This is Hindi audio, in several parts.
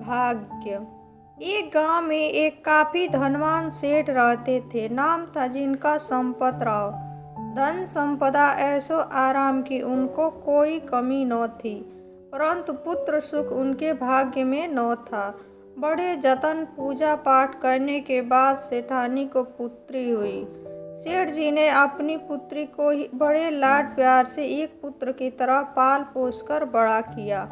भाग्य। एक गांव में एक काफी धनवान सेठ रहते थे। नाम था जिनका संपतराव। धन संपदा ऐशो आराम की उनको कोई कमी न थी, परंतु पुत्र सुख उनके भाग्य में न था। बड़े जतन पूजा पाठ करने के बाद सेठानी को पुत्री हुई। सेठ जी ने अपनी पुत्री को बड़े लाड प्यार से एक पुत्र की तरह पाल पोस कर बड़ा किया।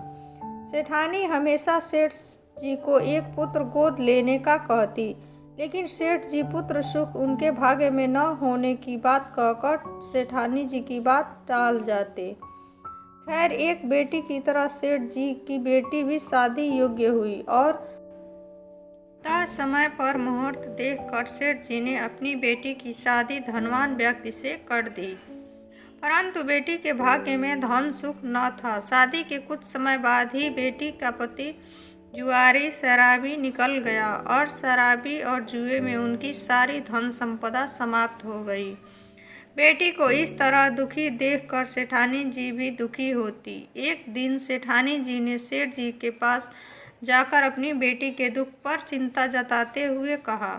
सेठानी हमेशा सेठ जी को एक पुत्र गोद लेने का कहती, लेकिन सेठ जी पुत्र सुख उनके भाग्य में न होने की बात कहकर सेठानी जी की बात टाल जाते। खैर, एक बेटी की तरह सेठ जी की बेटी भी शादी योग्य हुई और समय पर मुहूर्त देखकर सेठ जी ने अपनी बेटी की शादी धनवान व्यक्ति से कर दी। परंतु बेटी के भाग्य में धन सुख न था। शादी के कुछ समय बाद ही बेटी का पति जुआरी शराबी निकल गया और शराबी और जुए में उनकी सारी धन संपदा समाप्त हो गई। बेटी को इस तरह दुखी देखकर सेठानी जी भी दुखी होती। एक दिन सेठानी जी ने सेठ जी के पास जाकर अपनी बेटी के दुख पर चिंता जताते हुए कहा,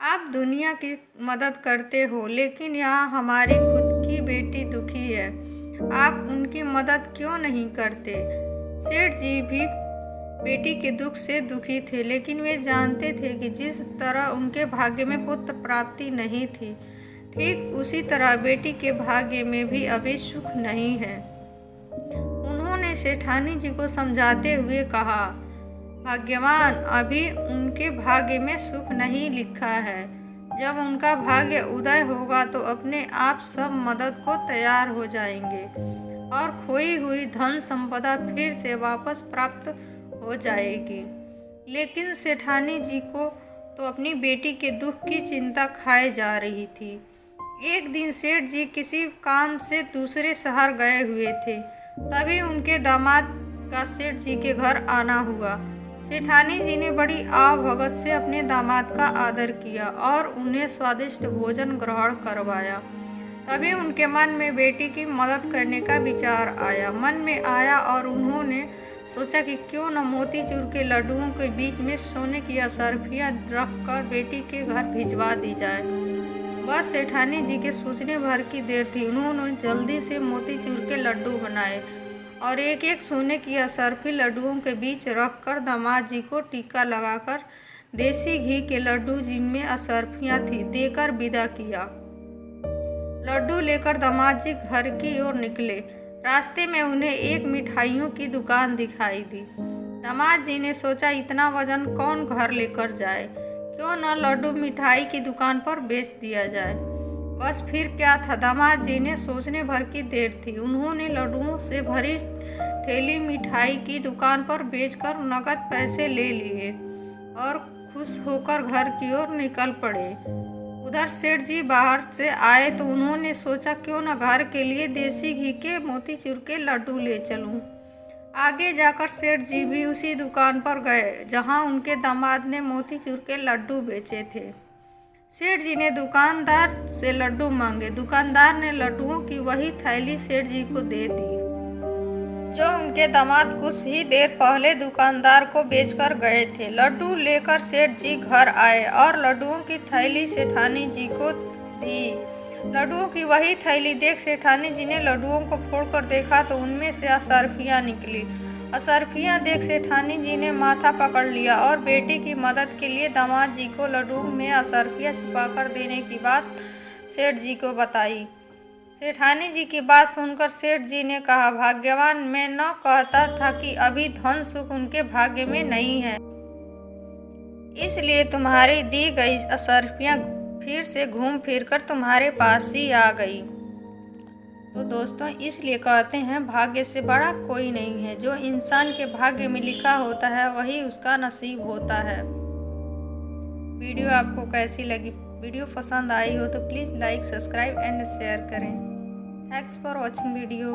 आप दुनिया की मदद करते हो, लेकिन यहाँ हमारी खुद की बेटी दुखी है। आप उनकी मदद क्यों नहीं करते? सेठ जी भी बेटी के दुख से दुखी थे, लेकिन वे जानते थे कि जिस तरह उनके भाग्य में पुत्र प्राप्ति नहीं थी, ठीक उसी तरह बेटी के भाग्य में भी अभी सुख नहीं है। उन्होंने सेठानी जी को समझाते हुए कहा, भाग्यवान, अभी उनके भाग्य में सुख नहीं लिखा है। जब उनका भाग्य उदय होगा तो अपने आप सब मदद को तैयार हो जाएंगे और खोई हुई धन संपदा फिर से वापस प्राप्त हो जाएगी। लेकिन सेठानी जी को तो अपनी बेटी के दुख की चिंता खाए जा रही थी। एक दिन सेठ जी किसी काम से दूसरे शहर गए हुए थे, तभी उनके दामाद का सेठ जी के घर आना हुआ। सेठानी जी ने बड़ी आव भगत से अपने दामाद का आदर किया और उन्हें स्वादिष्ट भोजन ग्रहण करवाया। तभी उनके मन में बेटी की मदद करने का विचार आया और उन्होंने सोचा कि क्यों न मोतीचूर के लड्डुओं के बीच में सोने की असरफियाँ रखकर बेटी के घर भिजवा दी जाए। बस सेठानी जी के सोचने भर की देर थी। उन्होंने जल्दी से मोतीचूर के लड्डू बनाए और एक एक सोने की असरफी लड्डुओं के बीच रखकर दामाद जी को टीका लगाकर देसी घी के लड्डू जिनमें असरफियाँ थी देकर विदा किया। लड्डू लेकर दामाद जी घर की ओर निकले। रास्ते में उन्हें एक मिठाइयों की दुकान दिखाई दी। दामाद जी ने सोचा, इतना वजन कौन घर लेकर जाए, क्यों न लड्डू मिठाई की दुकान पर बेच दिया जाए। बस फिर क्या था, दामाद जी ने सोचने भर की देर थी। उन्होंने लड्डुओं से भरी ठेली मिठाई की दुकान पर बेचकर नकद पैसे ले लिए और खुश होकर घर की ओर निकल पड़े। उधर सेठ जी बाहर से आए तो उन्होंने सोचा, क्यों न घर के लिए देसी घी के मोतीचूर के लड्डू ले चलूं। आगे जाकर सेठ जी भी उसी दुकान पर गए जहां उनके दामाद ने मोतीचूर के लड्डू बेचे थे। सेठ जी ने दुकानदार से लड्डू मांगे। दुकानदार ने लड्डुओं की वही थैली सेठ जी को दे दी जो उनके दामाद कुछ ही देर पहले दुकानदार को बेचकर गए थे। लड्डू लेकर सेठ जी घर आए और लड्डुओं की थैली सेठानी जी को दी। लड्डुओं की वही थैली देख सेठानी जी ने लड्डुओं को फोड़कर देखा तो उनमें से असरफियाँ निकली। असरफियाँ देख सेठानी जी ने माथा पकड़ लिया और बेटी की मदद के लिए दामाद जी को लड्डुओं में असरफियाँ छुपाकर देने की बात सेठ जी को बताई। सेठानी जी की बात सुनकर सेठ जी ने कहा, भाग्यवान, मैं न कहता था कि अभी धन सुख उनके भाग्य में नहीं है, इसलिए तुम्हारी दी गई असरफियाँ फिर से घूम फिर कर तुम्हारे पास ही आ गई। तो दोस्तों, इसलिए कहते हैं भाग्य से बड़ा कोई नहीं है। जो इंसान के भाग्य में लिखा होता है वही उसका नसीब होता है। वीडियो आपको कैसी लगी? वीडियो पसंद आई हो तो please like, subscribe and share करें। Thanks for watching video.